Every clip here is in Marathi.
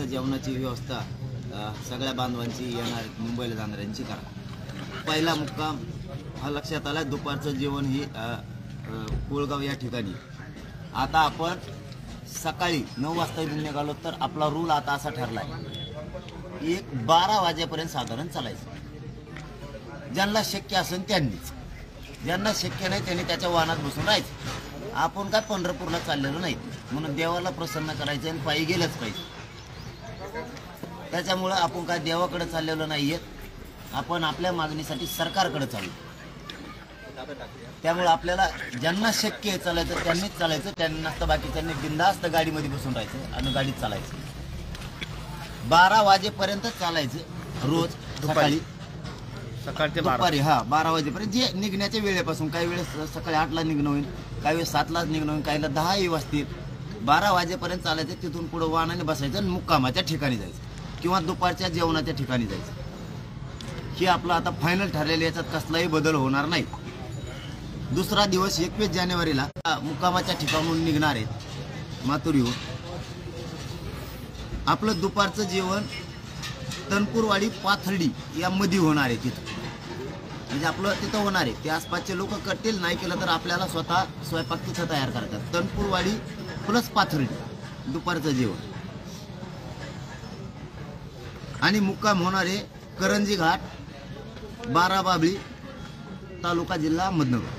तिथं जेवणाची व्यवस्था सगळ्या बांधवांची येणार मुंबईला जाणाऱ्यांची करा। पहिला मुक्काम हा लक्षात आला, दुपारचं जेवण ही कोळगाव या ठिकाणी। आता आपण सकाळी 9 वाजता निघालो तर आपला रूल आता असा ठरला आहे, 12 वाजेपर्यंत साधारण चालायचं। ज्यांना शक्य असेल त्यांनीच, ज्यांना शक्य नाही त्यांनी त्याच्या वाहनात बसून राहायचं। आपण काय पंढरपूरला चाललेलो नाही, म्हणून देवाला प्रसन्न करायचं आणि पायी गेलंच पाहिजे। त्याच्यामुळं आपण काय देवाकडे चाललेलो नाहीये, आपण आपल्या मागणीसाठी सरकारकडे चाललो। त्यामुळे आपल्याला ज्यांना शक्य आहे चालायचं त्यांनीच चालायचं, त्यांना नसतं बाकीच्यांनी बिंदास्त गाडीमध्ये बसून राहायचं आणि गाडीत चालायचं। 12 वाजेपर्यंत चालायचं रोज सकाळचे दुपारी 12 वाजेपर्यंत, जे निघण्याच्या वेळेपासून। काही वेळेस सकाळी 8ला निघणं होईल, काही वेळेस 7लाच निघणं होईल, काहीला 10ही वाजतील। 12 वाजेपर्यंत चालायचं, तिथून पुढे वाहनाने बसायचं आणि मुक्कामाच्या ठिकाणी जायचं किंवा दुपारच्या जेवणाच्या ठिकाणी जायचं। ही आपलं आता फायनल ठरलेलं, याच्यात कसलाही बदल होणार नाही। दुसरा दिवस 21 जानेवारीला मुक्कामाच्या ठिकाणून निघणार आहेत माथुरीहून। आपलं दुपारचं जेवण तनपूरवाडी पाथर्डी यामध्ये होणार आहे, तिथं म्हणजे आपलं तिथं होणार आहे। ते आसपासचे लोक करतील, नाही केलं तर आपल्याला स्वतः स्वयंपाक तिथं तयार करतात। तनपूरवाडी प्लस पाथर्डी दुपारचं जेवण। आणि मुक्काम होणार आहे करंजी घाट, बाराबाबळी तालुका जिल्हा अहमदनगर।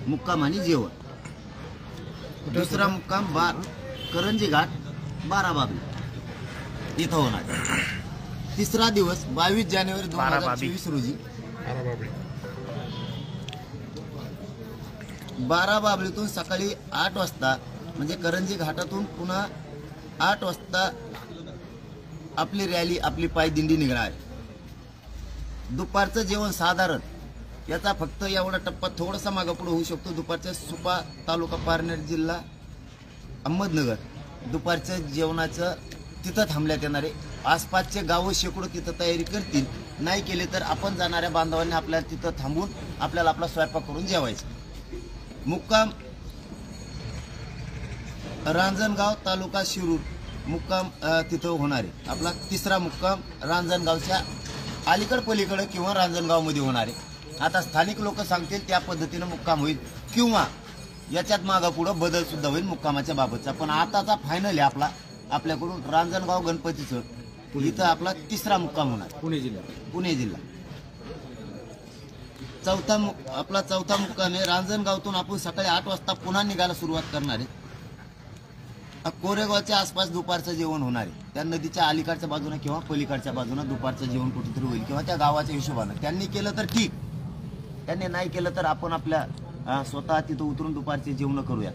मुक्काम आणि जेवण। दुसरा मुक्काम करंजी घाट, बाराबाबळी इथं होणार आहे। तिसरा दिवस 22 जानेवारी 2024 रोजी बाराबाबळीतून सकाळी 8 वाजता, म्हणजे करंजी घाटातून पुन्हा 8 वाजता आपली रॅली, आपली पायदिंडी निघणार आहे। दुपारचं जेवण साधारण याचा फक्त एवढा टप्पा थोडासा मागं पुढे होऊ शकतो। दुपारच्या सुपा तालुका पारनेर जिल्हा अहमदनगर दुपारच्या जेवणाचं तिथं थांबण्यात येणार आहे। आसपासचे गावं शेकडो तिथं तयारी करतील, नाही केले तर आपण जाणाऱ्या बांधवांनी आपल्याला तिथं थांबून आपल्याला आपला स्वयंपाक करून जेवायचं। मुक्काम रांजणगाव तालुका शिरूर मुक्काम तिथं होणार आहे। आपला तिसरा मुक्काम रांजणगावच्या अलीकड पलीकडे किंवा रांजणगावमध्ये होणार आहे। आता स्थानिक लोक सांगतील त्या पद्धतीनं मुक्काम होईल किंवा याच्यात मागं पुढं बदल सुद्धा होईल मुक्कामाच्या बाबतचा। पण आताचा फायनल आहे आपल्याकडून रांजणगाव गणपतीचं, इथं आपला तिसरा मुक्काम होणार, पुणे जिल्हा। आपला चौथा मुक्काम आहे रांजणगावतून आपण सकाळी 8 वाजता पुन्हा निघायला सुरुवात करणार आहे। कोरेगावच्या आसपास दुपारचं जेवण होणार आहे। त्या नदीच्या अलीकडच्या बाजूने किंवा पलीकडच्या बाजूने दुपारचं जेवण कुठेतरी होईल किंवा त्या गावाच्या हिशोबानं। त्यांनी केलं तर ठीक, त्यांनी नाही केलं तर आपण आपल्या स्वतः तिथं उतरून दुपारचे जेवण करूया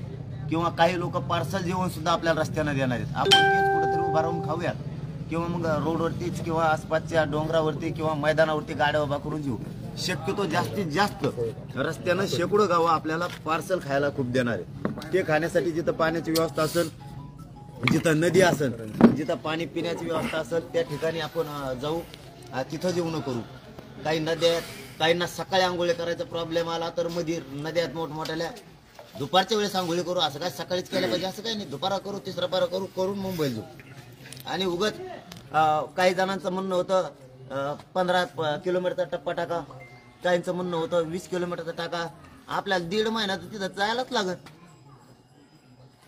किंवा काही लोक पार्सल जेवण सुद्धा आपल्याला रस्त्यानं देणार आहेत। आपण तेच कुठेतरी उभा राहून खाऊया किंवा मग रोडवरतीच किंवा आसपासच्या डोंगरावरती किंवा मैदानावरती गाड्या उभा करून जेऊ। शक्यतो जास्तीत जास्त रस्त्यानं शेकडो गावं आपल्याला पार्सल खायला खूप देणार आहे। ते खाण्यासाठी जिथं पाण्याची व्यवस्था असेल, जिथं नदी असेल, जिथं पाणी पिण्याची व्यवस्था असेल, त्या ठिकाणी आपण जाऊ, तिथं जेवण करू। काही नद्यात, काहींना सकाळी आंघोळी करायचा प्रॉब्लेम आला तर मध्ये नद्यात मोठमोठ्याल्या दुपारच्या वेळेस आंघोळी करू। असं काय सकाळीच केलं पाहिजे असं काही नाही, दुपारा करू, तिसरा पारा करू, करून मुंबईला जाऊ। आणि उगत काही जणांचं म्हणणं होतं 15 किलोमीटरचा टप्पा टाका, काहींचं म्हणणं होतं 20 किलोमीटरचा टाका। आपल्याला 1.5 महिना तर तिथं जायलाच लागत,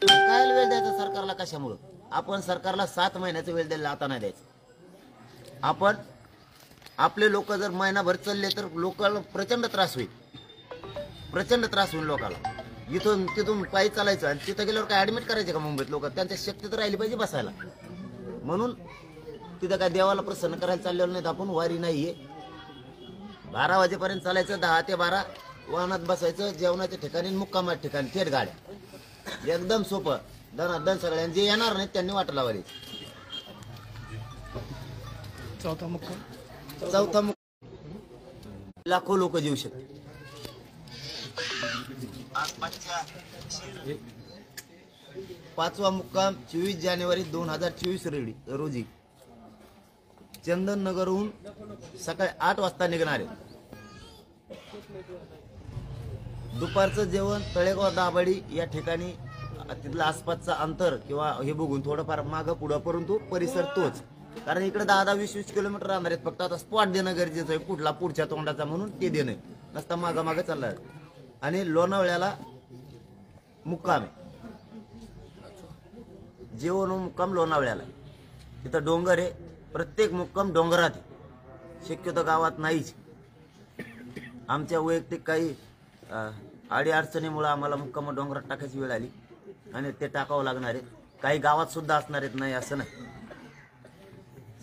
काय वेळ द्यायचा सरकारला कशामुळं? आपण सरकारला 7 महिन्याचा वेळ द्यायला आता नाही द्यायचा। आपण आपले लोक जर महिनाभर चालले तर लोकांना प्रचंड त्रास होईल, प्रचंड त्रास होईल लोकांना। इथून तिथून पायी चालायचं आणि तिथं गेल्यावर काय ऍडमिट करायचे का मुंबईत लोक? त्यांच्या शक्ती तर राहिली पाहिजे बसायला। म्हणून तिथं काय देवाला प्रसन्न करायला चाललेलं नाहीत आपण, वारी नाहीये। 12 वाजेपर्यंत चालायचं, 10 ते 12 वाहनात बसायचं, जेवणाच्या ठिकाणी मुक्कामाच्या ठिकाणी थेट गाड्या। एकदम सोपं, दन सगळ्यांनी जे येणार नाहीत त्यांनी वाट लावायची। चौथा मुक्काम लाखो लोक जेवू शकतात। पाचवा मुक्काम 24 जानेवारी 2024 रोजी चंदननगरहून सकाळी 8 वाजता निघणार आहे। दुपारचं जेवण तळेगाव दाभाडी या ठिकाणी तिथलं आसपासचा अंतर किंवा हे बघून थोडंफार मागं पुढं, परंतु परिसर तोच. कारण इकडे 10-20 किलोमीटर राहणार आहेत. फक्त आता स्पॉट देणं गरजेचं आहे, कुठला पुढच्या तोंडाचा म्हणून ते देणं, नसता मागं चाललाय. आणि लोणावळ्याला मुक्काम आहे, जेवण मुक्काम लोणावळ्याला. तिथं डोंगर आहे, प्रत्येक मुक्काम डोंगरात आहे, शक्यतो गावात नाहीच. आमच्या वैयक्तिक काही अडी अडचणीमुळे आम्हाला मुक्काम डोंगरात टाकायची वेळ आली आणि ते टाकावं लागणार आहे. काही गावात सुद्धा असणार आहेत, नाही असं नाही.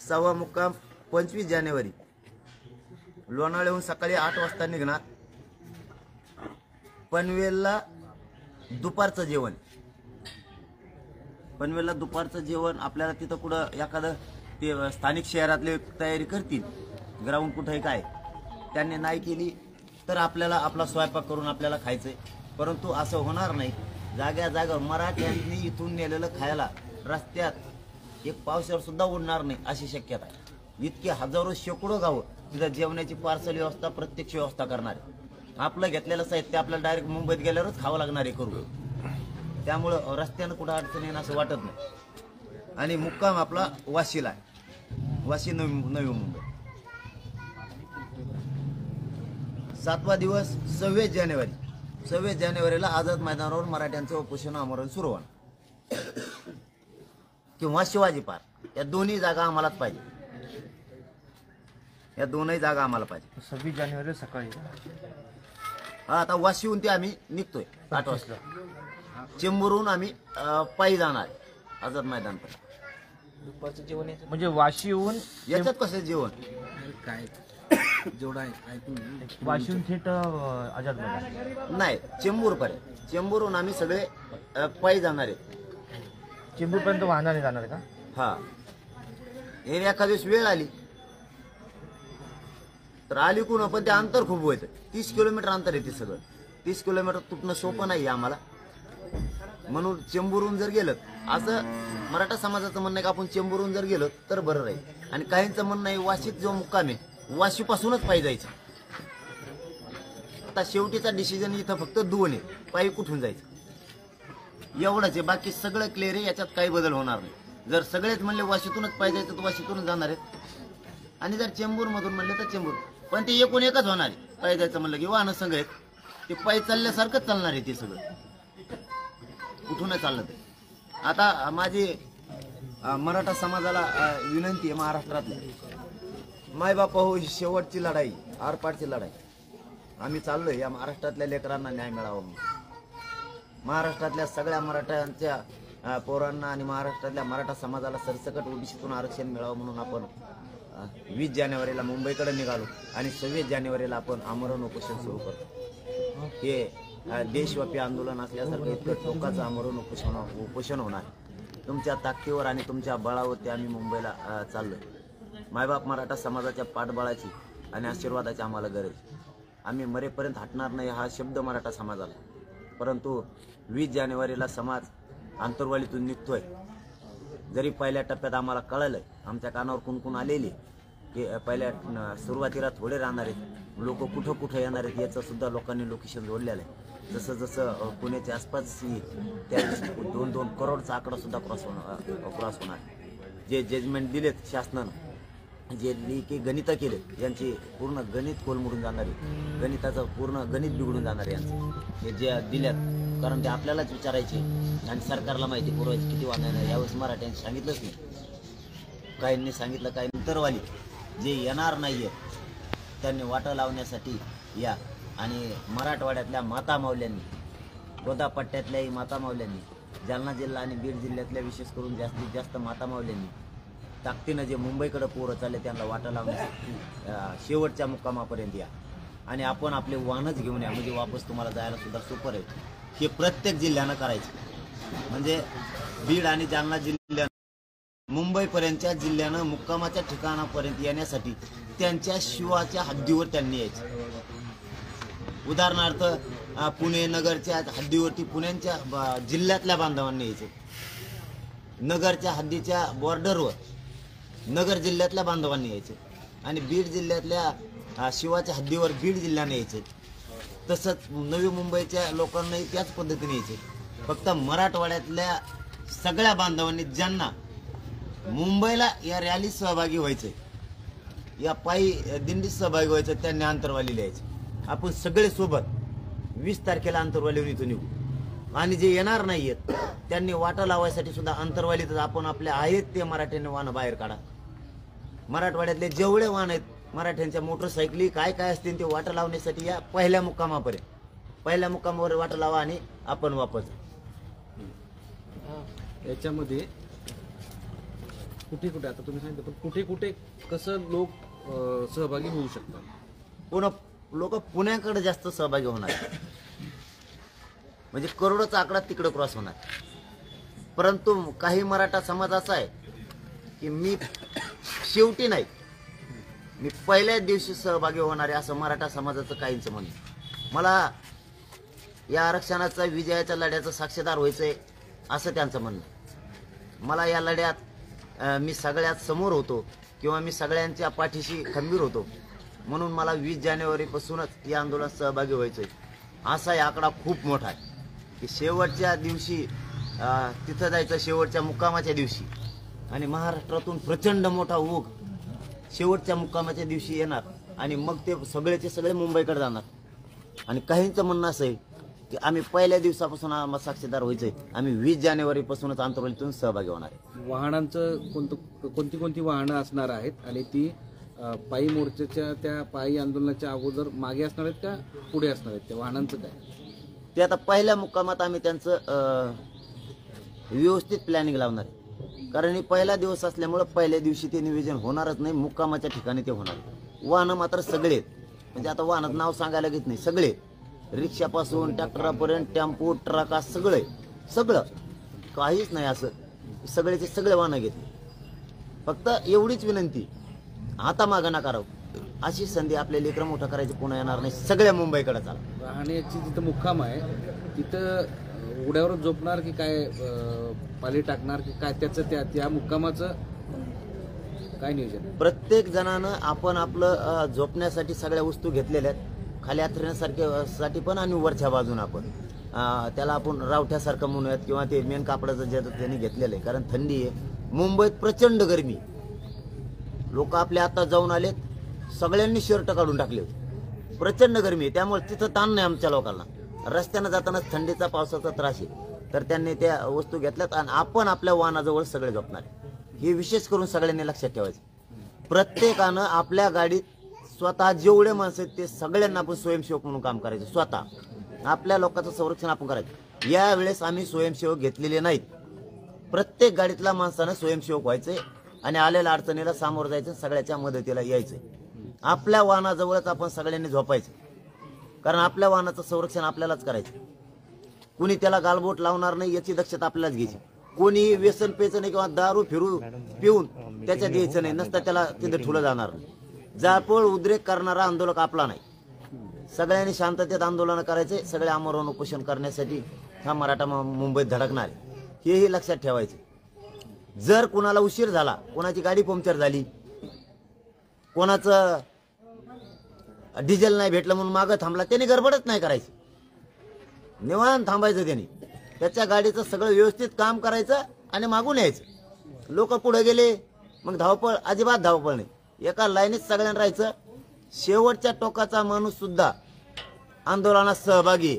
6वा मुक्काम 25 जानेवारी लोणावळ्याहून सकाळी 8 वाजता निघणार. पनवेलला दुपारचं जेवण, पनवेलला दुपारचं जेवण. आपल्याला तिथं कुठं एखादं ते स्थानिक शहरातले तयारी करतील, ग्राउंड कुठे काय, त्यांनी नाही केली तर आपल्याला आपला स्वयंपाक करून आपल्याला खायचंय. परंतु असं होणार नाही. जाग्यावर मराठ्यांनी इथून नेलेलं खायला रस्त्यात एक पावसावर सुद्धा उडणार नाही अशी शक्यता आहे. इतके हजारो शेकडो गावं तिथं जेवणाची पार्सल व्यवस्था, प्रत्यक्ष व्यवस्था करणार आहे. आपलं घेतलेलं साहित्य आपल्याला डायरेक्ट मुंबईत गेल्यावरच खावं लागणार आहे करू. त्यामुळं रस्त्यानं कुठं अडचण येणं असं वाटत नाही. आणि मुक्काम आपला वाशीला आहे, वाशी नवी मुंबई. 7वा दिवस 26 जानेवारी. 26 जानेवारीला आझाद मैदानावर मराठ्यांचं उपोषण आमरण सुरू होणार किंवा शिवाजी पार्क. या दोन्ही जागा आम्हालाच पाहिजे, या दोनही जागा आम्हाला पाहिजे. 26 जानेवारी सकाळी. हा, आता वाशीहून ते आम्ही निघतोय 8 वाजता. चेंबूरहून आम्ही पायी जाणार आझाद मैदान पर्यंत. दुपारचं जेवण म्हणजे वाशीहून याच्यात कसं जेवण काय जेवढा आहे वाशीहून थेट आझाद मैदान नाही, चेंबूर पर्यंत. चेंबूरहून आम्ही सगळे पायी जाणार आहे. चेंबूर पर्यंत वाहनाने जाणार का? हा, हे एखाद्या दिवस वेळ आली तर आली कुण, पण ते अंतर खूप व्हायचं. 30 किलोमीटर अंतर आहे ते सगळं. 30 किलोमीटर तुटणं सोपं नाही आम्हाला. म्हणून चेंबूरहून जर गेलं, असं मराठा समाजाचं म्हणणं आहे की आपण चेंबूरहून जर गेलो तर बरं राहील. आणि काहींचं म्हणणं आहे वाशीत जो मुक्काम आहे वाशीपासूनच पायी जायचं. आता शेवटीचा डिसिजन इथं फक्त 2 आहे, पायी कुठून जायचं एवढंच आहे. बाकी सगळं क्लिअर आहे, याच्यात काही बदल होणार नाही. जर सगळेच म्हणले वाशीतूनच पायी जायचं तर वाशीतूनच जाणार आहेत. आणि जर चेंबूरमधून म्हणले तर चेंबूर. पण ते एकूण एकच होणार आहे. पायी जायचं म्हणलं की वाहनं संघ आहेत, ते पायी चालल्यासारखंच चालणार आहे. ते सगळं कुठूनच चाललं ते. आता माझी मराठा समाजाला विनंती आहे, महाराष्ट्रातल्या मायबापा हो, ही शेवटची लढाई, आरपारची लढाई. आम्ही चाललोय या महाराष्ट्रातल्या लेकरांना न्याय मिळावा म्हणून. महाराष्ट्रातल्या सगळ्या मराठ्यांच्या पोरांना आणि महाराष्ट्रातल्या मराठा समाजाला सरसकट ओबीसीतून आरक्षण मिळावं म्हणून आपण 20 जानेवारीला मुंबईकडे निघालो आणि 26 जानेवारीला आपण आमरण उपोषण सुरू करतो. हे देशव्यापी आंदोलन असल्यासारखं इतकं टोकाचं आमरण उपोषण होणार. तुमच्या ताकदीवर आणि तुमच्या बळावरती आम्ही मुंबईला चाललोय. मायबाप मराठा समाजाच्या पाठबळाची आणि आशीर्वादाची आम्हाला गरज. आम्ही मरेपर्यंत हटणार नाही हा शब्द मराठा समाजाला. परंतु 20 जानेवारीला समाज आंतरवालीतून निघतोय. जरी पहिल्या टप्प्यात आम्हाला कळलंय, आमच्या कानावर कुणकुण आलेली की पहिल्या सुरुवातीला थोडे राहणार आहेत लोक, कुठं कुठं येणार आहेत याचं सुद्धा लोकांनी लोकेशन जोडलेलं आहे. जसं जसं पुण्याच्या आसपास त्यावेळेस 2-2 करोडचा आकडा सुद्धा क्रॉस होणार. जे जजमेंट दिलेत शासनानं, जे लेखी गणितं केलेत, यांची पूर्ण गणित कोलमडून जाणार आहे. गणिताचं पूर्ण गणित बिघडून जाणार आहे यांचं, हे जे दिल्यात. कारण ते आपल्यालाच विचारायचे आणि सरकारला माहिती पुरवायची किती वाहन आहे. यावेळेस मराठ्यांनी सांगितलंच नाही. काहींनी सांगितलं, काही नंतरवाली जे येणार नाहीये त्यांनी वाटा लावण्यासाठी या. आणि मराठवाड्यातल्या माता माऊल्यांनी, गोदापट्ट्यातल्याही माता माऊल्यांनी, जालना जिल्हा आणि बीड जिल्ह्यातल्या विशेष करून जास्तीत जास्त माता माऊल्यांनी ताकदीनं जे मुंबईकडे पोरं चालले त्यांना वाटा लावण्यासाठी शेवटच्या मुक्कामापर्यंत या. आणि आपण आपले वाहनच घेऊन या, म्हणजे वापस तुम्हाला जायला सुद्धा सोपं आहे. हे प्रत्येक जिल्ह्यानं करायचं. म्हणजे बीड आणि जालना जिल्ह्यानं मुंबईपर्यंतच्या जिल्ह्यानं मुक्कामाच्या ठिकाणापर्यंत येण्यासाठी त्यांच्या शिवाच्या हद्दीवर त्यांनी यायचं. उदाहरणार्थ पुणे नगरच्या हद्दीवरती पुण्यांच्या जिल्ह्यातल्या बांधवांनी यायचं. नगरच्या हद्दीच्या बॉर्डरवर नगर जिल्ह्यातल्या बांधवांनी यायचं. आणि बीड जिल्ह्यातल्या शिवाच्या हद्दीवर बीड जिल्ह्याने यायचं. तसंच नवी मुंबईच्या लोकांनाही त्याच पद्धतीने यायचे. फक्त मराठवाड्यातल्या सगळ्या बांधवांनी ज्यांना मुंबईला या रॅलीत सहभागी व्हायचंय, या पायी दिंडीत सहभागी व्हायचं, त्यांनी अंतरवाली लिहायचं. आपण सगळे सोबत 20 तारखेला अंतरवालीहून इथून निघू. आणि जे येणार नाहीयेत त्यांनी वाटा लावायसाठी सुद्धा अंतरवालीतच आपण आपले आहेत ते मराठ्यांनी वाहनं बाहेर काढा. मराठवाड्यातले जेवढे वाहन आहेत मराठ्यांच्या मोटरसायकली काय काय असतील ते वाटा लावण्यासाठी या पहिल्या मुक्कामापर्यंत, पहिल्या मुक्कामावर वाटा लावा आणि आपण वापस. याच्यामध्ये कुठे कुठे आता तुम्ही सांगितलं, पण कुठे कुठे कसं लोक सहभागी होऊ शकतात? पुन्हा लोक पुण्याकडे जास्त सहभागी होणार, म्हणजे करोडोचा आकडा तिकडे क्रॉस होणार. परंतु काही मराठा समाज असा आहे की मी शेवटी नाही, मी पहिल्या दिवशी सहभागी होणार आहे असं मराठा समाजाचं काहींच म्हणणं. मला या आरक्षणाचा विजयाच्या लढ्याचं साक्षीदार व्हायचंय असं त्यांचं म्हणणं. मला या लढ्यात मी सगळ्यात समोर होतो किंवा मी सगळ्यांच्या पाठीशी खंबीर होतो, म्हणून मला 20 जानेवारीपासूनच या आंदोलनात सहभागी व्हायचंय. असा हा आकडा खूप मोठा आहे की शेवटच्या दिवशी तिथं जायचं, शेवटच्या मुक्कामाच्या दिवशी, आणि महाराष्ट्रातून प्रचंड मोठा ओघ शेवटच्या मुक्कामाच्या दिवशी येणार आणि मग ते सगळेचे सगळे मुंबईकडे जाणार. आणि काहींचं म्हणणं असं आहे की आम्ही पहिल्या दिवसापासून आम्हाला साक्षीदार व्हायचंय, आम्ही 20 जानेवारीपासूनच आंतरवालीतून सहभागी होणार आहे. वाहनांचं कोणती कोणती वाहनं असणार आहेत आणि ती पायी मोर्चाच्या त्या पायी आंदोलनाच्या अगोदर मागे असणार आहेत का पुढे असणार आहेत? त्या वाहनांचं काय ते आता पहिल्या मुक्कामात आम्ही त्यांचं व्यवस्थित प्लॅनिंग लावणार आहे. कारण हे पहिला दिवस असल्यामुळं पहिल्या दिवशी ते नियोजन होणारच नाही, मुक्कामाच्या ठिकाणी ते होणार. वाहनं मात्र सगळे आहेत, म्हणजे आता वाहनात नाव सांगायला घेत नाही, सगळे रिक्षापासून ट्रॅक्टरापर्यंत टेम्पो ट्रक सगळे, सगळं काहीच नाही असं, सगळेचे सगळे वाहनं घेतले. फक्त एवढीच विनंती, आता मागं नका राहू, अशी संधी आपल्या लेकरं मोठं करायची पुन्हा येणार नाही. सगळ्या मुंबईकडे चाला. राहण्याची जिथं मुक्काम आहे तिथं उड्यावरच झोपणार की काय, पाली टाकणार की काय, त्याचं त्या मुक्कामाचं काय नियोजन? प्रत्येक जणानं आपण आपलं झोपण्यासाठी सगळ्या वस्तू घेतलेल्या आहेत, खाली अंथरण्यासाठी पण आणि वरच्या बाजून आपण त्याला आपण रावठ्यासारखं म्हणूयात किंवा ते मेन कापडाचं जे त्यांनी घेतलेलं आहे. कारण थंडी आहे, मुंबईत प्रचंड गरमी, लोक आपले आता जाऊन आलेत, सगळ्यांनी शर्ट काढून टाकले होते, प्रचंड गरमी आहे. त्यामुळे तिथं ताण नाही आमच्या लोकांना. रस्त्यानं जाताना थंडीचा पावसाचा त्रास आहे, तर त्यांनी त्या वस्तू घेतल्यात आणि आपण आपल्या वाहनाजवळ सगळे झोपणार. हे विशेष करून सगळ्यांनी लक्षात ठेवायचं. प्रत्येकानं आपल्या गाडीत स्वतः जेवढे माणसं आहेत ते सगळ्यांना आपण स्वयंसेवक म्हणून काम करायचं. स्वतः आपल्या लोकांचं संरक्षण आपण करायचं. यावेळेस आम्ही स्वयंसेवक घेतलेले नाहीत. प्रत्येक गाडीतल्या माणसानं स्वयंसेवक व्हायचे आणि आलेल्या अडचणीला सामोरं जायचं, सगळ्याच्या मदतीला यायचं. आपल्या वाहनाजवळच आपण सगळ्यांनी झोपायचं, कारण आपल्या वाहनाचं संरक्षण आपल्यालाच करायचं. कुणी त्याला गालबोट लावणार नाही याची दक्षता आपल्यालाच घ्यायची. कोणी व्यसन प्यायचं नाही किंवा दारू पिऊन त्याच्यात द्यायचं नाही, नसता त्याला तिथे ठुलं जाणार नाही. जाळपोळ उद्रेक करणारा आंदोलक आपला नाही. सगळ्यांनी शांततेत आंदोलन करायचे. सगळे आमरण उपोषण करण्यासाठी हा मराठा मुंबईत धडकणार आहे, हेही लक्षात ठेवायचं. जर कुणाला उशीर झाला, कोणाची गाडी पंक्चर झाली, कोणाचं डिझेल नाही भेटलं म्हणून मागं थांबला, त्याने गडबडच नाही करायची, निवांत थांबायचं. त्यांनी त्याच्या गाडीचं सगळं व्यवस्थित काम करायचं आणि मागून यायचं. लोक पुढे गेले मग धावपळ, अजिबात धावपळ नाही, एका लाईनीत सगळ्यांना राहायचं. शेवटच्या टोकाचा माणूस सुद्धा आंदोलनात सहभागी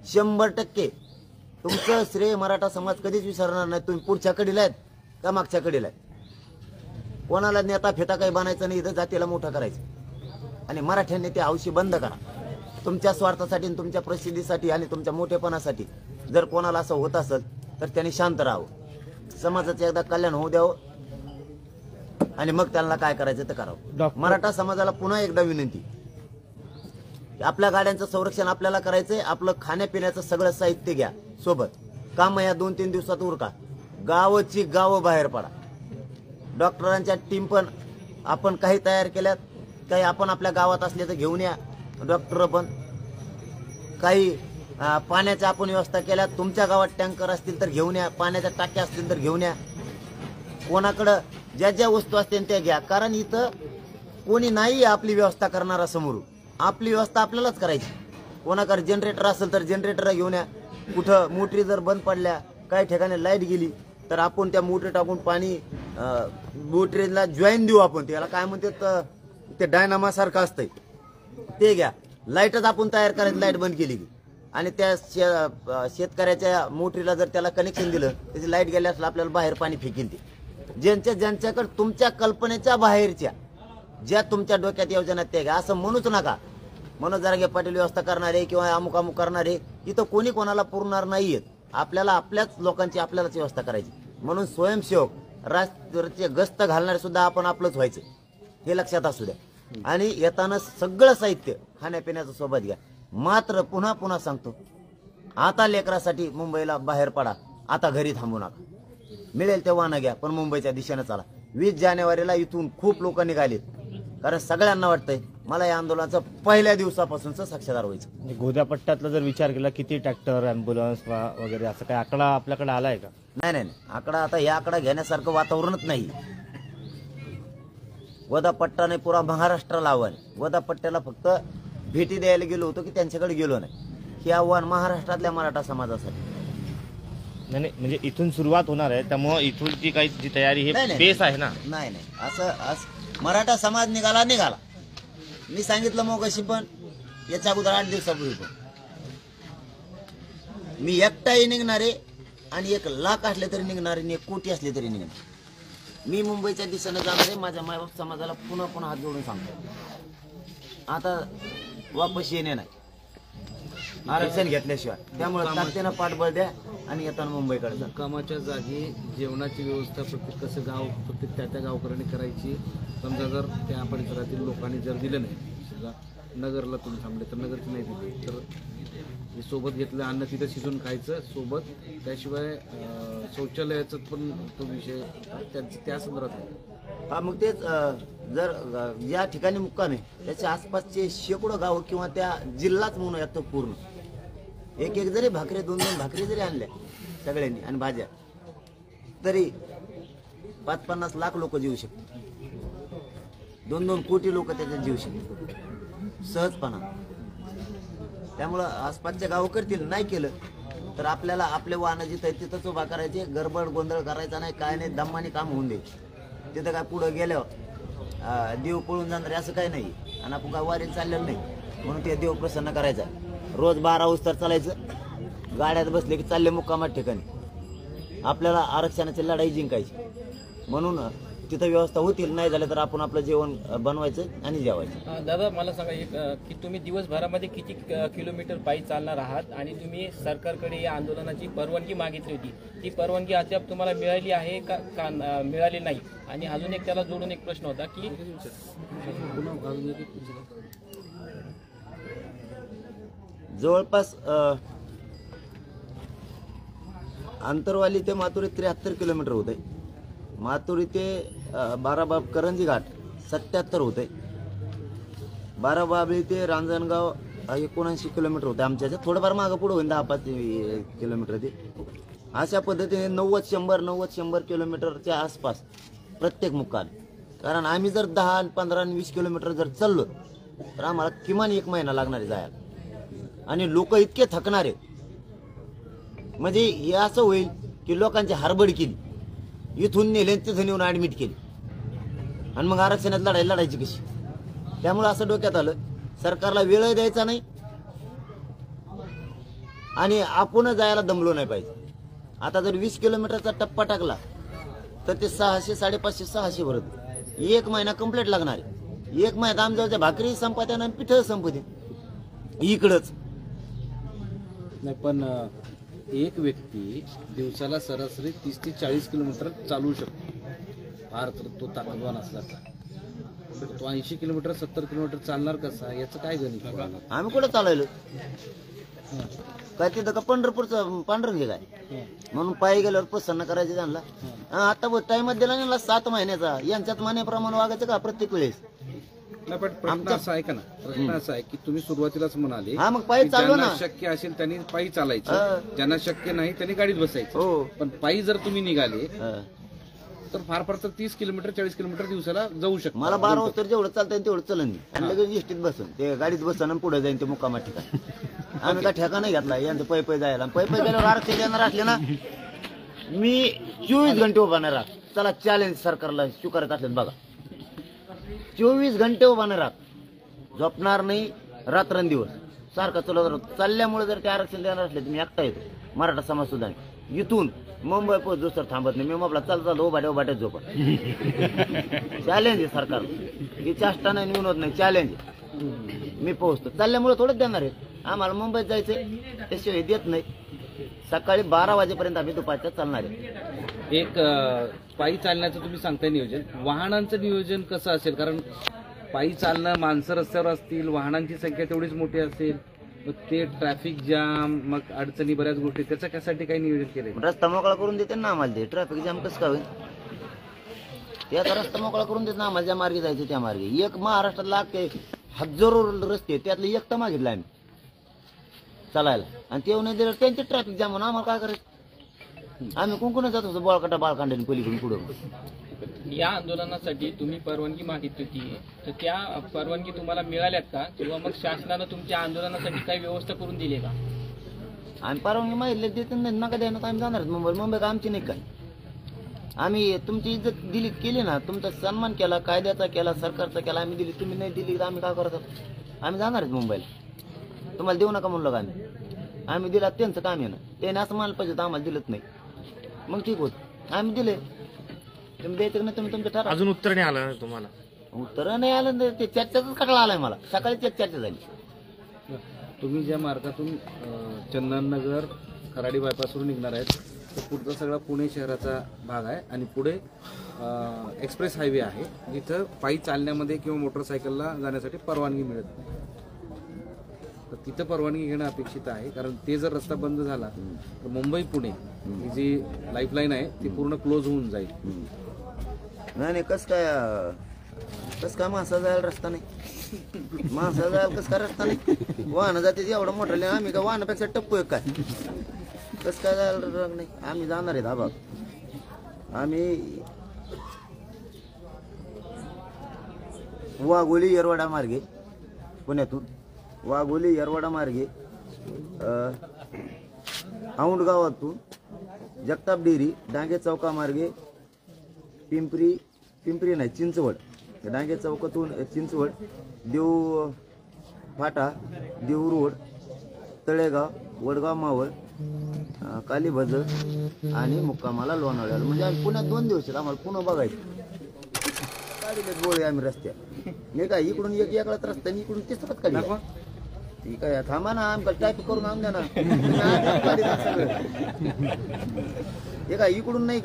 100%. तुमचं श्रेय मराठा समाज कधीच विसरणार नाही. तुम्ही पुढच्या कडीला आहेत का मागच्या कडीला आहेत. कोणाला नेता फेटा काही बनायचं नाही, इथं जातीला मोठं करायचं. आणि मराठ्यांनी ते हौशी बंद करा. तुमच्या स्वार्थासाठी, तुमच्या प्रसिद्धीसाठी आणि तुमच्या मोठेपणासाठी जर कोणाला असं होत असेल तर त्यांनी शांत राहावं. समाजाचं एकदा कल्याण होऊ द्यावं आणि मग त्यांना काय करायचं ते करावं. मराठा समाजाला पुन्हा एकदा विनंती, आपल्या गाड्यांचं संरक्षण आपल्याला करायचंय. आपलं खाण्यापिण्याचं सगळं साहित्य घ्या सोबत. काम या 2-3 दिवसात उरका. गावाची गावं बाहेर पडा. डॉक्टरांच्या टीम पण आपण काही तयार केल्यात, काही आपण आपल्या गावात असले तर घेऊन या. डॉक्टर पण काही पाण्याच्या आपण व्यवस्था केल्या. तुमच्या गावात टँकर असतील तर घेऊन या, पाण्याच्या टाक्या असतील तर घेऊन या. कोणाकडं ज्या ज्या वस्तू असतील त्या घ्या. कारण इथं कोणी नाही आपली व्यवस्था करणारा समोर. आपली व्यवस्था आपल्यालाच करायची. कोणाकडे जनरेटर असेल तर जनरेटर घेऊन या. कुठं मोटरी जर बंद पडल्या, काही ठिकाणी लाईट गेली तर आपण त्या मोटरी टाकून पाणी मोटरीला जॉईन देऊ. आपण त्याला काय म्हणतात, ते डायनामा सारखं असतंय ते घ्या. लाईटच आपण तयार करायची, लाईट बंद केली की. आणि त्या शेतकऱ्याच्या मोटरीला जर त्याला कनेक्शन दिलं, त्याची लाईट गेल्यास आपल्याला बाहेर पाणी फेकील. ते ज्यांच्याकडे तुमच्या कल्पनेच्या बाहेरच्या ज्या तुमच्या डोक्यात योजना त्या घ्या. असं म्हणूच नका मनोज जरांगे पाटील व्यवस्था करणारे किंवा अमुक अमुक करणारे, इथं कोणी कोणाला पुरणार नाहीयेत. आपल्याला आपल्याच लोकांची आपल्यालाच व्यवस्था करायची. म्हणून स्वयंसेवक राष्ट्राचे गस्त घालणारे सुद्धा आपण आपलंच व्हायचं, हे लक्षात असू द्या. आणि येताना सगळं साहित्य खाण्यापिण्याचं सोबत घ्या. मात्र पुन्हा पुन्हा सांगतो, आता लेकरासाठी मुंबईला बाहेर पडा, आता घरी थांबू नका. मिळेल तेव्हा न घ्या, पण मुंबईच्या दिशेनं चला. 20 जानेवारीला इथून खूप लोक निघालेत, कारण सगळ्यांना वाटतंय मला या आंदोलनाचं पहिल्या दिवसापासूनच साक्षीदार व्हायचं. म्हणजे गोदा पट्ट्यातला जर विचार केला, किती ट्रॅक्टर, ॲम्ब्युलन्स वगैरे असं काही आकडा आपल्याकडे आलाय का? नाही नाही, आकडा आता या आकडा घेण्यासारखं वातावरणच नाही. गोदा पट्टाने पुरा महाराष्ट्राला आव्हान. गोदा पट्ट्याला फक्त भेटी द्यायला गेलो होतो की त्यांच्याकडे गेलो नाही. हे आव्हान महाराष्ट्रातल्या मराठा समाजासाठी. नाही म्हणजे इथून सुरुवात होणार आहे, त्यामुळे इथून जी काही जी तयारी नाही, हे नाही. बेस आहे ना. नाही नाही, असं मराठा समाज निघाला. मी सांगितलं मगाशी, पण याच्या अगोदर 8 दिवसापूर्वी पण मी एकटाही निघणारे, आणि 1 लाख असले तरी निघणारे, आणि 1 कोटी असले तरी निघणार. मी मुंबईच्या दिशेनं जाणारे. माझ्या मायबाप समाजाला पुन्हा पुन्हा हात जोडून सांगतो, आता वापस येणे नाही आरक्षण घेतल्याशिवाय. त्यामुळे ताकदीनं पाठबळ द्या आणि येताना मुंबईकडे जा. कामाच्या जागी जेवणाची व्यवस्था प्रत्येक कसं गाव प्रत्येक त्या गावकऱ्यांनी करायची. समजा जर त्या परिसरातील लोकांनी जर दिलं नाही, समजा नगरला तुम्ही थांबले तर नगरची नाही दिली, तर हे सोबत घेतलं अन्न तिथं शिजून खायचं सोबत. त्याशिवाय शौचालयाचा पण तो विषय त्या संदर्भात आहे. हा, मग तेच जर ज्या ठिकाणी मुक्काम आहे त्याच्या आसपासचे शेकडो गाव किंवा त्या जिल्हाच म्हणून येतो पूर्ण. एक जरी भाकरी 2-2 भाकरी जरी आणल्या सगळ्यांनी आणि भाज्या, तरी 5-50 लाख लोक जीवू शकतात. 2-2 कोटी लोक त्याच्यात जीवू शकतात सहजपणा. त्यामुळं आसपासच्या गाव करतील. नाही केलं तर आपल्याला आपले वाहनं जिथं आहे तिथंच उभा करायचे. गडबड गोंधळ करायचा नाही, काय नाही, दमाने काम होऊन दे. तिथं काय पुढं गेल्यावर देव पळून जाणार असं काही नाही. आणि आपण काय वारीला चाललेलं नाही, म्हणून ते देव प्रसन्न करायचा. रोज 12 उस्तर चालायचं, गाड्यात बसले की चालले मुक्कामात ठिकाणी. आपल्याला आरक्षणाची लढाई जिंकायची. म्हणून तिथं व्यवस्था होतील. नाही झालं तर आपण आपलं जेवण बनवायचं आणि जेवायचं. दादा मला सांगा की तुम्ही दिवसभरामध्ये किती किलोमीटर पायी चालणार आहात, आणि तुम्ही सरकारकडे या आंदोलनाची परवानगी मागितली होती, ती परवानगी अद्याप तुम्हाला मिळाली आहे का मिळाली नाही? आणि अजून एक त्याला जोडून एक प्रश्न होता की जवळपास आंतरवाली ते माथुरी 73 किलोमीटर होते. माथुरी ते बाराबाब करंजी घाट 77 होते. बाराबाबळी ते रांजणगाव 79 किलोमीटर होते. आमच्या थोडंफार मागं पुढं होईल 10-5 किलोमीटर. ते अशा पद्धतीने 90-100 किलोमीटरच्या आसपास प्रत्येक मुक्काम. कारण आम्ही जर 10, 15 आणि 20 किलोमीटर जर चाललो तर आम्हाला किमान 1 महिना लागणार आहे जायला. आणि लोक इतके थकणारे, म्हणजे हे असं होईल की लोकांची हरबड केली, इथून नेले तिथून येऊन ऍडमिट केली, आणि मग आरक्षणात लढायची कशी? त्यामुळे असं डोक्यात आलं, सरकारला वेळ द्यायचा नाही आणि आपण जायला दमलो नाही पाहिजे. आता जर 20 किलोमीटरचा टप्पा टाकला तर ते 600, 550, 600 भरत 1 महिना कंप्लीट लागणार आहे. 1 महिन्यात आमच्या भाकरी संपत्या आणि पिठ संपत्या इकडंच नाही. पण एक व्यक्ती दिवसाला सरासरी 30 ते 40 किलोमीटर चालवू शकतो, फार तर तो ताकदवान असला तर. तो 80 किलोमीटर 70 किलोमीटर चालणार कसा, याचं काय गणित? आम्ही कुठं चालवलो काय? तिथं का पंढरपूरचं पांढरंगे काय म्हणून पायी गेल्यावर प्रसन्न करायचे त्यांना. आता टाइमात दिला ना 7 महिन्याचा. यांच्यात महिन्याप्रमाणे वागायचं का प्रत्येक वेळेस? नाही, पण प्रश्न असा आहे का ना, प्रश्न असा आहे की तुम्ही सुरुवातीलाच म्हणाले हा, मग पायी चालवा ना. ज्यांना शक्य असेल त्यांनी पायी चालायचं, ज्यांना शक्य नाही त्यांनी गाडीत बसायचं. हो. पण पायी जर तुम्ही निघाले तर फार फार तर 30 किलोमीटर 40 किलोमीटर दिवसाला जाऊ शकतो. मला 12 वाजता जेवढं चालतं तेवढं चलन मी आणि लगेच एसटीत बसन ते गाडीत बसन आणि पुढे जाईन ते मुक्कामा ठिकाण. आम्ही काय ठेका नाही घेतला यांचं पै पै जायला. पै पै गेल्यावर आरक्षण देणार असले ना मी 24 घंटे उभा नाही राहत. चला चॅलेंज सरकारला स्वीकारत असले बघा 24 घंटे उभा नाही राहत. झोपणार नाही रात्रंदिवस सारखा चालल्यामुळे जर ते आरक्षण देणार असले तर मी एकटा येतो. मराठा समाज सुद्धा नाही. इथून मुंबई पोहोच दुसरं थांबत नाही. मी म्हटलं चाल उभाट्यात झोपा. चॅलेंज आहे सरकार ही चाष्टा नाही विनोद नाही चॅलेंज मी पोहोचतो. चालल्यामुळे थोडंच देणार आहे. आम्हाला मुंबईत जायचंय त्याशिवाय देत नाही. सकाळी 12 वाजेपर्यंत आम्ही दुपारच्या चालणार आहे. एक पायी चालण्याचं तुम्ही सांगताय नियोजन, वाहनांचं नियोजन कसं असेल? कारण पायी चालणं, माणसं रस्त्यावर असतील, वाहनांची संख्या तेवढीच मोठी असेल, मग ते ट्रॅफिक जाम, मग अडचणी बऱ्याच गोष्टी, त्याच्यासाठी काही नियोजन केलंय? रस्ता मोकळा करून देते ना आम्हाला. ते ट्रॅफिक जाम कसं काय होईल? ते आता रस्ता मोकळा करून देत ना आम्हाला. ज्या मार्गे जायचं त्या मार्गे. एक महाराष्ट्रात लाख हजारो रस्ते त्यातले एक तर मागितला आम्ही चालायला आणि ते नाही दिलं त्यांचे ट्रॅफिक जाम म्हणून आम्हाला काय करायचं? आम्ही कोण जात होतो बळकाटा बाळकांड्याने पलीकडून पुढे. या आंदोलनासाठी तुम्ही परवानगी मागितली होती तर त्या परवानगी तुम्हाला मिळाल्यात का? किंवा मग शासनानं तुमच्या आंदोलनासाठी काही व्यवस्था करून दिली का? आम्ही परवानगी मागितली देत नाही. नका द्यायला आम्ही जाणार मुंबई का आमची नाही काय. आम्ही तुमची इज्जत दिली केली ना, तुमचा सन्मान केला, कायद्याचा केला, सरकारचा केला, आम्ही दिली. तुम्ही नाही दिली तर आम्ही काय करतो? आम्ही जाणार आहेत मुंबईला. तुम्हाला देऊ नका म्हणलं का आम्ही दिला त्यांचं काम आहे ना. त्याने असं मानलं पाहिजे तर आम्हाला दिलंच नाही मग ठीक होत. आम्ही दिले तुम्ही द्यायचं नाही तुम्ही तुमचं ठरवा. अजून उत्तर नाही आलं तुम्हाला? उत्तर नाही आलं ते चर्चाच कटला आलाय मला. सकाळी चर्चा झाली. तुम्ही ज्या मार्गातून चंदननगर खराडी बायपासवरून निघणार आहेत तर पुढचा सगळा पुणे शहराचा भाग आहे आणि पुढे एक्सप्रेस हायवे आहे जिथं पायी चालण्यामध्ये किंवा मोटरसायकलला जाण्यासाठी परवानगी मिळत नाही. तर तिथं परवानगी घेणं अपेक्षित आहे. कारण ते जर रस्ता बंद झाला तर मुंबई पुणे ही जी लाईफलाईन आहे ती पूर्ण क्लोज होऊन जाईल. नाही कस काय माणसा जायला रस्ता नाही. माणसा जायला कस काय रस्ता नाही? वाहन जाते एवढं मोठं आम्ही का वाहनापेक्षा टप्पू आहे काय? कस काय जायला नाही? आम्ही जाणार आहे दाबा. आम्ही वाघोली येरवाडा मार्गे पुण्यातून वाघोली येरवाडा मार्गे औंड गावातून जगताप डेअरी डांगे चौका मार्गे पिंपरी नाही चिंचवड, डांगे चौकातून चिंचवड, देव फाटा, देव रोड, तळेगाव, वडगाव मावळ, कालीभज आणि मुक्कामाला लोणावळ्याला. म्हणजे आम्ही पुण्यात 2 दिवस आहेत. आम्हाला पुन्हा बघायचं. काढलेत गोळे आम्ही रस्त्यात. हे काय इकडून एक एकलाच रस्ता आणि इकडून तिसराच काढला. ठीक आहे थांबा ना आमचा ट्रॅफिक करून आम द्या ना. हे काय इकडून नाही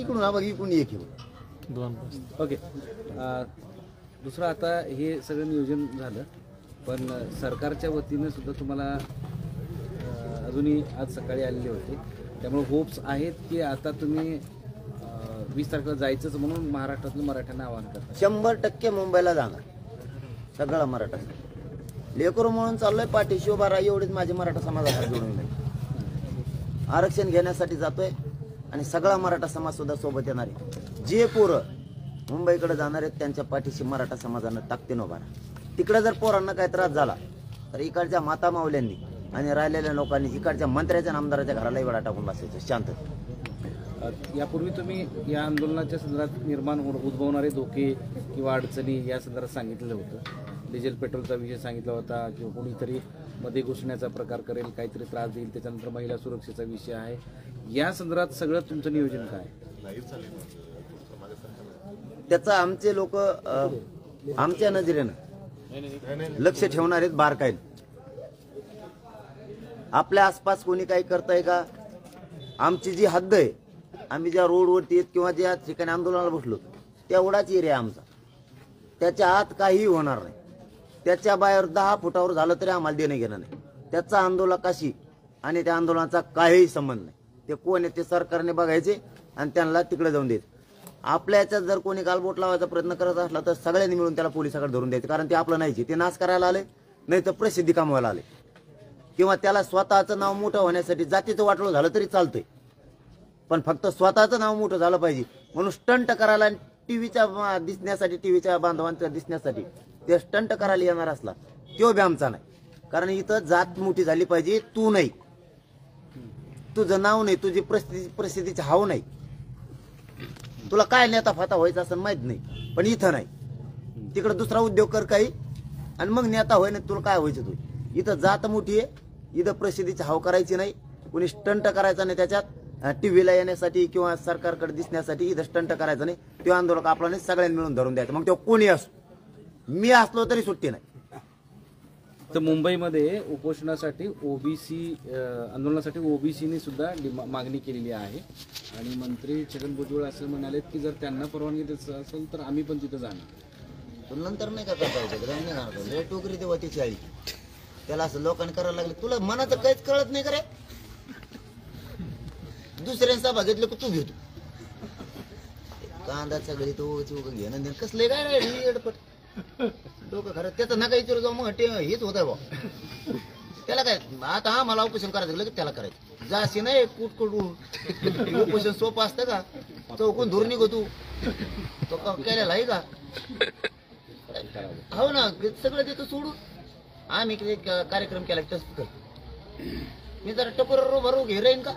इकडून हा बघ इकडून एक ओके. दुसरं आता हे सगळं नियोजन झालं पण सरकारच्या वतीनं सुद्धा तुम्हाला अजूनही आज सकाळी आलेले होते त्यामुळे होप्स आहेत की आता तुम्ही 20 तारखेला जायचंच म्हणून महाराष्ट्रातल्या मराठ्यांना आवाहन करता? 100% मुंबईला जाणार सगळा मराठा लेकरू म्हणून चाललोय. पाठीशी उभा राहा एवढीच माझी मराठा समाजाला जोडून नाही. आरक्षण घेण्यासाठी जातोय आणि सगळा मराठा समाज सुद्धा सोबत येणार आहे. जे पोरं मुंबईकडे जाणार आहेत त्यांच्या पाठीशी मराठा समाजानं ताकदीनं उभा राहा. तिकडे जर पोरांना काही त्रास झाला तर इकडच्या माता मावल्यांनी आणि राहिलेल्या लोकांनी इकडच्या मंत्र्याच्या आमदाराच्या घरालाही वेळा टाकून बसायचं शांत. यापूर्वी तुम्ही या आंदोलनाच्या संदर्भात निर्माण उद्भवणारे धोके किंवा अडचणी या संदर्भात सांगितलेलं होतं. डिझेल पेट्रोलचा विषय सांगितला होता किंवा कोणीतरी मध्ये घुसण्याचा प्रकार करेल, काहीतरी त्रास देईल, त्याच्यानंतर महिला सुरक्षेचा विषय आहे. या संदर्भात सगळं तुमचं नियोजन काय? त्याचा आमचे लोक आमच्या नजरेनं लक्ष ठेवणार आहेत बारकाईने. आपल्या आसपास कोणी काही करताय का? आमची जी हद्द आहे आम्ही ज्या रोडवरती आहेत किंवा ज्या ठिकाणी आंदोलनाला बसलो तेवढाच एरिया आमचा. त्याच्या आत काहीही होणार नाही. त्याच्या बाहेर 10 फुटावर झालं तरी आम्हाला देणं घेणं नाही. त्याचा आंदोलकाशी आणि त्या आंदोलनाचा काहीही संबंध नाही. ते कोण आहे ते सरकारने बघायचे आणि त्यांना तिकडे जाऊन द्यायचे. आपल्या याच्यात जर कोणी गालबोट लावायचा प्रयत्न करत असला तर सगळ्यांनी मिळून त्याला पोलिसाकडे धरून द्यायचं. कारण ते आपलं नाहीचे. ते नाश करायला आले नाही तर प्रसिद्धी कमवायला आले किंवा त्याला स्वतःचं नाव मोठं होण्यासाठी जातीचं वाटलं झालं तरी चालतंय पण फक्त स्वतःचं नाव मोठं झालं पाहिजे म्हणून स्टंट करायला टीव्हीच्या दिसण्यासाठी, टीव्हीच्या बांधवांच्या दिसण्यासाठी ते स्टंट करायला येणार असला तो बी आमचा नाही. कारण इथं जात मोठी झाली पाहिजे, तू नाही, तुझं नाव नाही, तुझी प्रसिद्धीची हाव नाही, तुला काय नेता फाता व्हायचं असं माहित नाही, पण इथं नाही. तिकडे दुसरा उद्योग कर काही आणि मग नेता होय ना, तुला काय व्हायचं. तू इथं जात मोठी आहे, इथं प्रसिद्धीची हाव करायची नाही, कोणी स्टंट करायचा नाही त्याच्यात, टीव्हीला येण्यासाठी किंवा सरकारकडे दिसण्यासाठी इथं स्टंट करायचं नाही. तो आंदोलक आपला नाही, सगळ्यांनी मिळून धरून द्यायचं. मग तो कोणी असो, मी असलो तरी सुट्टी नाही. तर मुंबईमध्ये उपोषणासाठी ओबीसी आंदोलनासाठी ओबीसीने सुद्धा मागणी केलेली आहे आणि मंत्री छगन भुजबळ असं म्हणाले की जर त्यांना परवानगी द्यायचं असेल तर आम्ही पण तिथं जाणार. पण नंतर नाही का करता लय टोकरी देवा त्याची आई, त्याला असं लोकांनी करायला लागले. तुला मनाचं काहीच कळत नाही करे, दुसऱ्यांचा सभा घेतलं की तू घेतो कांदा सगळी तो घेणं कसलं काय रे डोकं खरं. त्याचं नका विचारू जाऊ, मग हेच होत आहे बा. त्याला काय आता हा मला उपोषण करायचं लगेच त्याला करायचं, जाशी नाही कुठकुठून. उपोषण सोपं असतं का, चौकून धुर निघो तू, तो केलेला आहे का. हो ना, सगळं देतो सोडून. आम्ही कार्यक्रम केला तसं कर, मी जरा टकोर रोबा रोग हे राहीन का,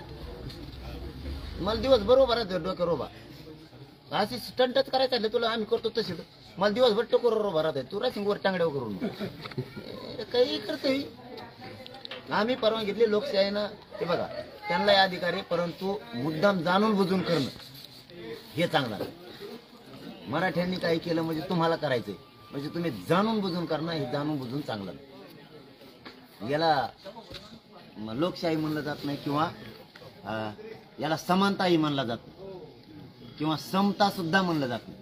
मला दिवस बरोबर आहे डोक्या रोबा. अशी स्टंटच करायचं तुला, आम्ही करतो तशी. मला दिवसभर टकोर रोबा राहत आहे, तू राहशील वर टांगड्यावर करून काही करतोय. आम्ही परवानगी घेतली लोकशाहीनं, ते बघा त्यांना अधिकार आहे, परंतु मुद्दाम जाणून बुजून करणं हे चांगलं आहे. मराठ्यांनी काही केलं म्हणजे तुम्हाला करायचंय, म्हणजे तुम्ही जाणून बुजून करणं हे जाणून बुजून चांगलं नाही. याला लोकशाही म्हणलं जात नाही, किंवा याला समानताही म्हणलं जात नाही, किंवा समता सुद्धा म्हणलं जात नाही.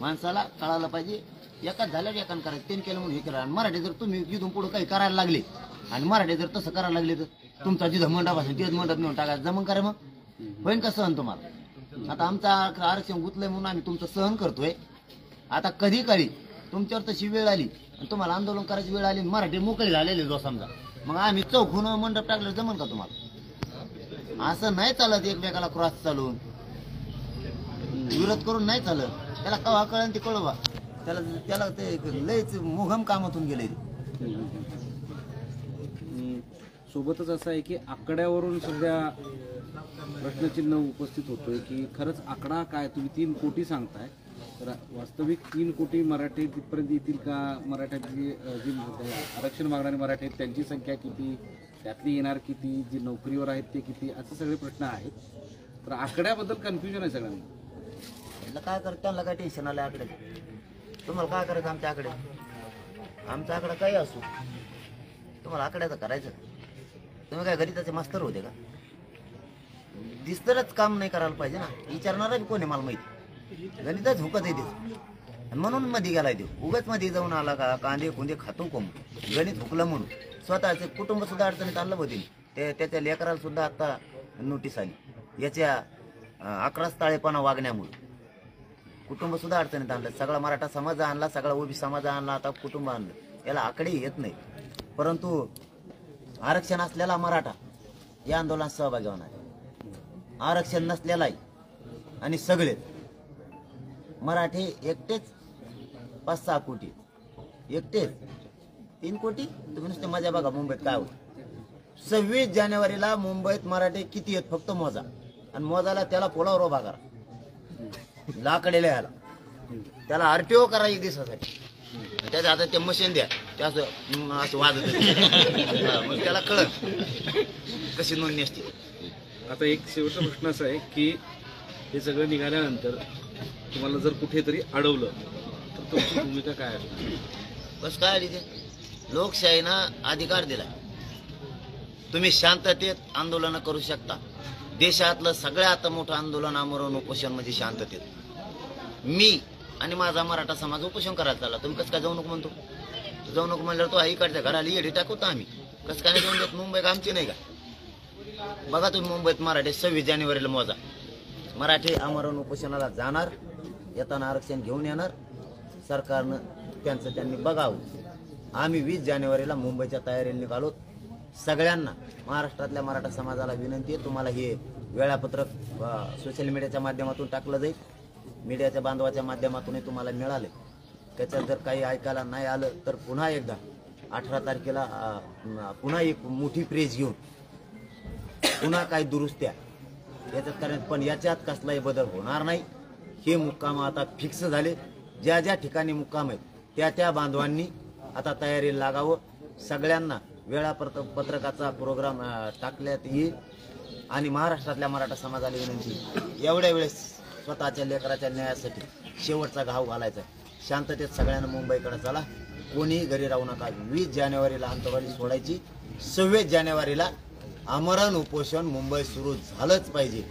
माणसाला कळायला पाहिजे, एकाच झाल्यावर एकान करायचं, त्यांनी केलं म्हणून हे केलं. आणि मराठी जर तुम्ही जिथून पुढे काही करायला लागले आणि मराठी जर तसं करायला लागले तर तुमचा जिथं मंडप असेल तिथं मंडप नेऊन टाकायचं, जमन करा मग होईन का सहन तुम्हाला. आता आमचं आरक्षण गुतलंय म्हणून आम्ही तुमचं सहन करतोय. आता कधी काळी तुमच्यावर तशी वेळ आली आणि तुम्हाला आंदोलन करायची वेळ आली, मराठी मोकळी झालेली जो समजा, मग आम्ही चौकून मंडप टाकलं जमन का तुम्हाला. असं नाही चालत, एकमेकाला क्रॉस चालून विरोध करून नाही चालत. त्याला कवा कळन ते कळवा, त्याला ते लयच मोहम कामातून गेले. सोबतच असं आहे की आकड्यावरून सध्या प्रश्नचिन्ह उपस्थित होतोय की खरंच आकडा काय. तुम्ही 3 कोटी सांगताय, तर वास्तविक 3 कोटी मराठी तिथपर्यंत येतील का. मराठ्याची जी आरक्षण मागणारे मराठी आहेत त्यांची संख्या किती, त्यातली येणार किती, जी नोकरीवर आहेत ते किती, असे सगळे प्रश्न आहेत. तर आकड्याबद्दल कन्फ्युजन आहे सगळ्यांना. काय करत त्यांना काय टेन्शन आलं आकडे, तुम्हाला काय करायचं आमच्या आकडे. आमचा आकडा काही असो, तुम्हाला आकड्याचं करायचं. तुम्ही काय गणिताचे मास्तर होते का. दिसतच काम नाही करायला पाहिजे ना, विचारणारा कोण आहे मला माहिती. गणितच हुकत आहे म्हणून मध्ये गेलाय ते, उगाच मध्ये जाऊन आला का कांदे कुंदे खातो कोण, गणित हुकलं म्हणून. स्वतःचे कुटुंब सुद्धा अडचणीत आणलं होते, त्याच्या लेकराला सुद्धा आता नोटीस आली याच्या 11 ताळेपणा वागण्यामुळे. कुटुंब सुद्धा अडचणीत आणलं, सगळा मराठा समाज आणला, सगळा ओबी समाज आणला, आता कुटुंब आणलं. याला आकडे येत नाही. परंतु आरक्षण असलेला मराठा या आंदोलनात सहभागी होणार आहे, आरक्षण नसलेलाही. आणि सगळे मराठी एकटेच 5-6 कोटी, एकटेच 3 कोटी. तुम्ही नुसते मजा बघा मुंबईत काय होत. 26 जानेवारीला मुंबईत मराठी किती आहेत फक्त मोजा, आणि मोजाला त्याला पोलावर उभा करा, लाकडेला याला त्याला आरटीओ करा 1 दिवसासाठी. त्याच्या आता ते मशीन द्या, ते असं वाजत मग त्याला कळत कशी नोंदणी असते. आता एक शेवटचा प्रश्न असा आहे की हे सगळं निघाल्यानंतर तुम्हाला जर कुठेतरी अडवलं तर तुमची भूमिका काय असणार. बस काय आली ते, लोकशाहीनं अधिकार दिला, तुम्ही शांततेत आंदोलन करू शकता. देशातलं सगळ्यात मोठं आंदोलन आमरण उपोषण म्हणजे शांततेत. मी आणि माझा मराठा समाज उपोषण करायला चालला, तुम्ही कसं काय जाऊ नको म्हणतो. जाऊ नको म्हणल्यावर तो आईकडच्या घराला येडी टाकवतो आम्ही, कसं काय नाही जाऊन देत. मुंबई आमची नाही का. बघा तुम्ही मुंबईत मराठी 26 जानेवारीला मोजा, मराठी आमरण उपोषणाला जाणार, येताना आरक्षण घेऊन येणार. सरकारनं त्यांचं त्यांनी बघावं. आम्ही 20 जानेवारीला मुंबईच्या तयारीला निघालो. सगळ्यांना महाराष्ट्रातल्या मराठा समाजाला विनंती आहे, तुम्हाला हे वेळापत्रक सोशल मीडियाच्या माध्यमातून टाकलं जाईल, मीडियाच्या बांधवाच्या माध्यमातूनही तुम्हाला मिळाले. त्याच्यात जर काही ऐकायला नाही आलं तर पुन्हा एकदा 18 तारखेला पुन्हा एक मोठी प्रेस घेऊन पुन्हा काही दुरुस्त्या याच्यात कारण, पण याच्यात कसलाही बदल होणार नाही. हे मुक्काम आता फिक्स झाले. ज्या ज्या ठिकाणी मुक्काम आहेत त्या बांधवांनी आता तयारीला लागावं. सगळ्यांना वेळापत्रकाचा प्रोग्राम टाकण्यात येईल आणि महाराष्ट्रातल्या मराठा समाजाला विनंती, एवढ्या वेळेस स्वतःच्या लेकराच्या न्यायासाठी शेवटचा घाव घालायचा. शांततेत सगळ्यांना मुंबईकडे चला, कोणीही घरी राहू नका. 20 जानेवारीला अंतवाली सोडायची, 26 जानेवारीला आमरण उपोषण मुंबई सुरू झालंच पाहिजे.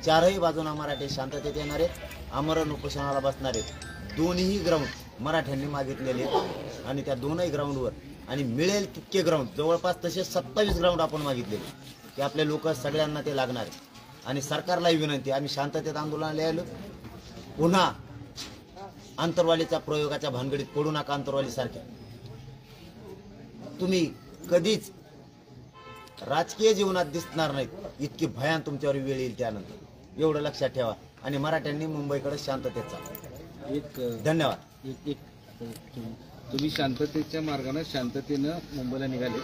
चारही बाजूला मराठी शांततेत येणार आहेत, आमरण उपोषणाला बसणार आहेत. दोन्ही ग्राउंड मराठ्यांनी मागितलेले आहेत आणि त्या दोनही ग्राउंडवर आणि मिळेल तितके ग्राउंड, जवळपास तसे 27 ग्राउंड आपण मागितलेले की आपले लोक सगळ्यांना ते लागणार आहे. आणि सरकारलाही विनंती, आम्ही शांततेत आंदोलनाला आलो, पुन्हा आंतरवालीच्या प्रयोगाच्या भानगडीत पडू नका. आंतरवाली सारख्या तुम्ही कधीच राजकीय जीवनात दिसणार नाहीत, इतकी भयान तुमच्यावर वेळ येईल त्यानंतर, एवढं लक्षात ठेवा. आणि मराठ्यांनी मुंबईकडे शांततेत चाला. धन्यवाद. तुम्ही शांततेच्या मार्गाने शांततेनं मुंबईला निघाले,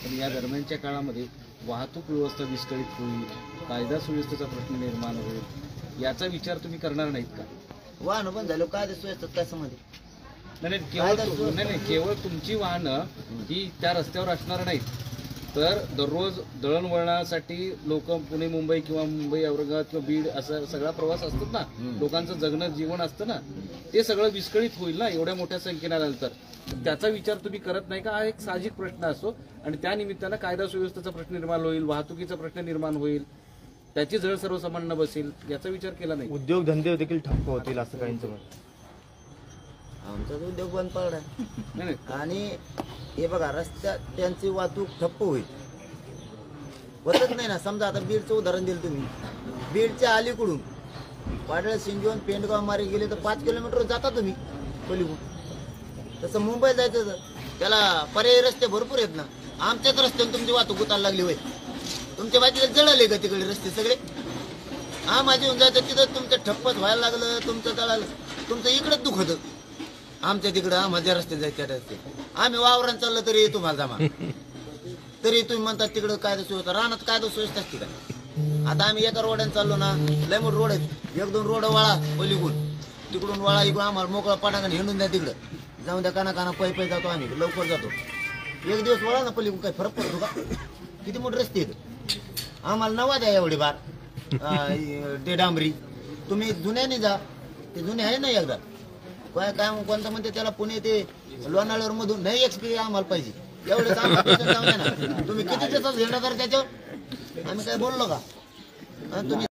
पण या दरम्यानच्या काळामध्ये वाहतूक व्यवस्था विस्कळीत होईल, कायदा सुव्यवस्थेचा प्रश्न निर्माण होईल, याचा विचार तुम्ही करणार नाहीत का? वाहन बंद झालं, काय सुव्यवस्था काय संबंध? नाही, केवळ तुमची वाहनं ही त्या रस्त्यावर असणार नाहीत, तर दररोज दळणवळणासाठी लोक पुणे मुंबई किंवा मुंबई औरंगाबाद किंवा बीड असा सगळा प्रवास असतात ना, लोकांचं जगणं जीवन असतं ना, ते सगळं विस्कळीत होईल ना एवढ्या मोठ्या संख्येने आलं तर. त्याचा विचार तुम्ही करत नाही का? हा एक साहजिक प्रश्न असतो आणि त्या निमित्तानं कायदा सुव्यवस्थेचा प्रश्न निर्माण होईल, वाहतुकीचा प्रश्न निर्माण होईल, त्याची झळ सर्वसामान्य बसेल, याचा विचार केला नाही. उद्योगधंदे देखील ठप्प होतील असं काहींचं मत. आमचा तो उद्योग बंद पडला नाही, आणि हे बघा रस्त्यात त्यांची वाहतूक ठप्प होईल, होतच नाही ना. समजा आता बीडचं उदाहरण दिलं तुम्ही, बीडच्या अलीकडून पाडळ सिंजवण पेंडगाव मारे गेले तर 5 किलोमीटर जाता तुम्ही पलीकडून. तसं मुंबईला जायचं तर त्याला पर्यायी रस्ते भरपूर आहेत ना. आमच्याच रस्त्याने तुमची वाहतूक उतारला लागली होय, तुमच्या बाजूला जळाले का तिकडे रस्ते सगळे? हा माझी होऊन जायचं तिथं तुमचं ठप्पच व्हायला लागलं, तुमचं तळालं, तुमचं इकडंच दुख होतं. आमच्या तिकडं आम्हाला रस्ते जायचे रस्ते, आम्ही वावरान चाललं तरी तुम्हाला जमा, तरी तुम्ही म्हणतात तिकडं काय सुव्यवस्था, रानात काय सुव्यवस्था असते का? आता आम्ही एका रोडाने चाललो ना, लय मोठ रोड आहेत, 1-2 रोड वळा पलीकडून, तिकडून वळा, इकडून आम्हाला मोकळा पाटांगण हिंडून द्या, तिकडं जाऊन द्या, काना पै जातो, आम्ही लवकर जातो. एक दिवस वळा ना पलीकडून, काय फरक पडतो का? किती मोठे रस्ते आहेत. आम्हाला नवा द्या एवढी बार ते डांबरी. तुम्ही जुन्याने जा, ते जुने आहे ना एकदा काय कोणतं म्हणते त्याला, पुणे ते लोणावळ्यावर मधून नाही एक्सपिरियन्स आम्हाला पाहिजे एवढेच ना. तुम्ही किती दिवसात घेणार त्याच्यावर, आम्ही काय बोललो का? तुम्ही